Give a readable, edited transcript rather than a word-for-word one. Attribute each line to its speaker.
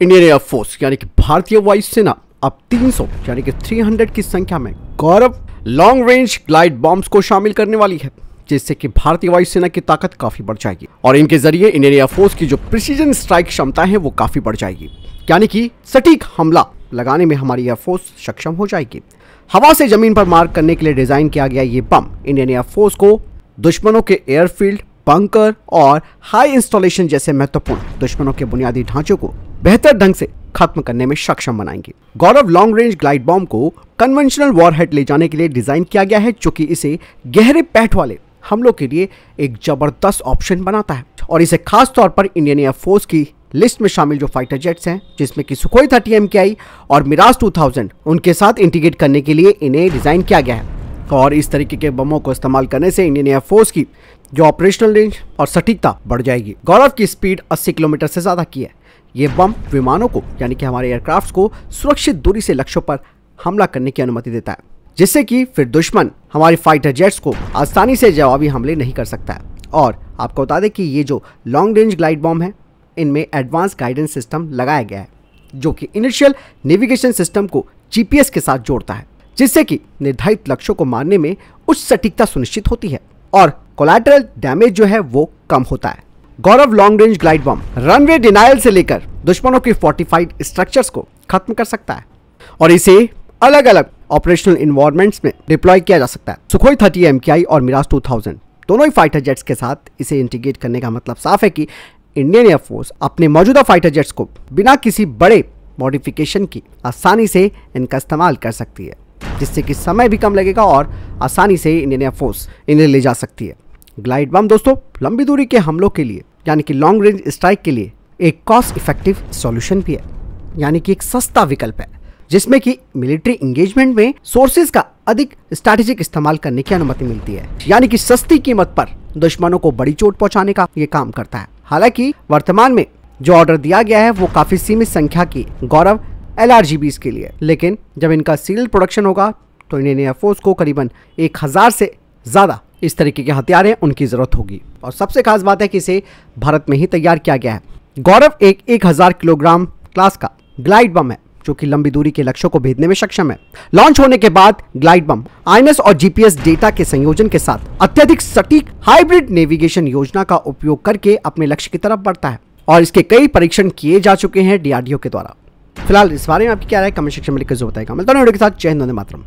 Speaker 1: Indian air force यानी कि भारतीय वायुसेना अब 300 यानी कि 300 की संख्या में गौरव लॉन्ग रेंज ग्लाइड बॉम्ब्स को शामिल करने वाली है, जिससे कि भारतीय वायुसेना की ताकत काफी बढ़ जाएगी और इनके जरिए इंडियन एयरफोर्स की जो प्रिसीजन स्ट्राइक क्षमता है वो काफी बढ़ जाएगी, यानी कि सटीक हमला लगाने में हमारी एयरफोर्स सक्षम हो जाएगी। हवा से जमीन पर मार करने के लिए डिजाइन किया गया ये बम इंडियन एयरफोर्स को दुश्मनों के एयरफील्ड, बंकर और हाई इंस्टॉलेशन जैसे महत्वपूर्ण दुश्मनों के बुनियादी ढांचों को बेहतर ढंग से खत्म करने में सक्षम बनाएंगे। गौरव लॉन्ग रेंज ग्लाइड बॉम्ब को कन्वेंशनल वॉरहेड ले जाने के लिए डिजाइन किया गया है, जो कि इसे गहरे पैठ वाले हमलों के लिए एक जबरदस्त ऑप्शन बनाता है और इसे खास तौर पर इंडियन एयरफोर्स की लिस्ट में शामिल जो फाइटर जेट्स हैं, जिसमें कि सुखोई 30 MKI और मिराज 2000 उनके साथ इंटीग्रेट करने के लिए इन्हें डिजाइन किया गया है। और इस तरीके के बमों को इस्तेमाल करने से इंडियन एयरफोर्स की जो ऑपरेशनल रेंज और सटीकता बढ़ जाएगी। गौरव की स्पीड 80 किलोमीटर से ज्यादा की है। ये बम विमानों को यानी कि हमारे एयरक्राफ्ट को सुरक्षित दूरी से लक्ष्यों पर हमला करने की अनुमति देता है, जिससे कि फिर दुश्मन हमारी फाइटर जेट्स को आसानी से जवाबी हमले नहीं कर सकता है। और आपको बता दें कि ये जो लॉन्ग रेंज ग्लाइड बॉम्ब है, इनमें एडवांस गाइडेंस सिस्टम लगाया गया है, जो कि इनिशियल नेविगेशन सिस्टम को GPS के साथ जोड़ता है, जिससे कि निर्धारित लक्ष्यों को मारने में उच्च सटीकता सुनिश्चित होती है और कोलैटरल डैमेज जो है वो कम होता है। Gaurav long range glide bomb runway denial से लेकर दुश्मनों की फोर्टिफाइड स्ट्रक्चर्स को खत्म कर सकता है और इसे अलग अलग ऑपरेशनल इन्वायरमेंट्स में डिप्लॉय किया जा सकता है। सुखोई 30 MKI और मिराज 2000 दोनों ही फाइटर जेट्स के साथ इसे इंटीग्रेट करने का मतलब साफ है कि इंडियन एयरफोर्स अपने मौजूदा फाइटर जेट्स को बिना किसी बड़े मॉडिफिकेशन की आसानी से इनका इस्तेमाल कर सकती है, जिससे कि समय भी कम लगेगा और आसानी से इंडियन एयरफोर्स इन्हें ले जा सकती है। ग्लाइड बम दोस्तों लंबी दूरी के हमलों के लिए यानी कि लॉन्ग रेंज स्ट्राइक के लिए एक कॉस्ट इफेक्टिव सॉल्यूशन भी है, यानी कि एक सस्ता विकल्प है, जिसमें कि मिलिट्री इंगेजमेंट में सोर्सेज का अधिक स्ट्रैटेजिक इस्तेमाल करने की अनुमति मिलती है, यानी कि सस्ती कीमत पर दुश्मनों को बड़ी चोट पहुंचाने का ये काम करता है। हालांकि वर्तमान में जो ऑर्डर दिया गया है वो काफी सीमित संख्या की गौरव LRGBs के लिए, लेकिन जब इनका सीरियल प्रोडक्शन होगा तो इंडियन एयरफोर्स को करीबन 1000 से ज्यादा इस तरीके के हथियार हैं उनकी जरूरत होगी। और सबसे खास बात है कि इसे भारत में ही तैयार किया गया है। गौरव एक 1000 किलोग्राम क्लास का ग्लाइड बम है, जो कि लंबी दूरी के लक्ष्यों को भेदने में सक्षम है। लॉन्च होने के बाद ग्लाइड बम INS और GPS डेटा के संयोजन के साथ अत्यधिक सटीक हाइब्रिड नेविगेशन योजना का उपयोग करके अपने लक्ष्य की तरफ बढ़ता है और इसके कई परीक्षण किए जा चुके हैं DRDO के द्वारा। फिलहाल इस बारे में आपकी क्या राय कमेंट सेक्शन में लिखकर जो बताएगा। मिलता हूं वीडियो के साथ। जय हिंद, वंदे मातरम।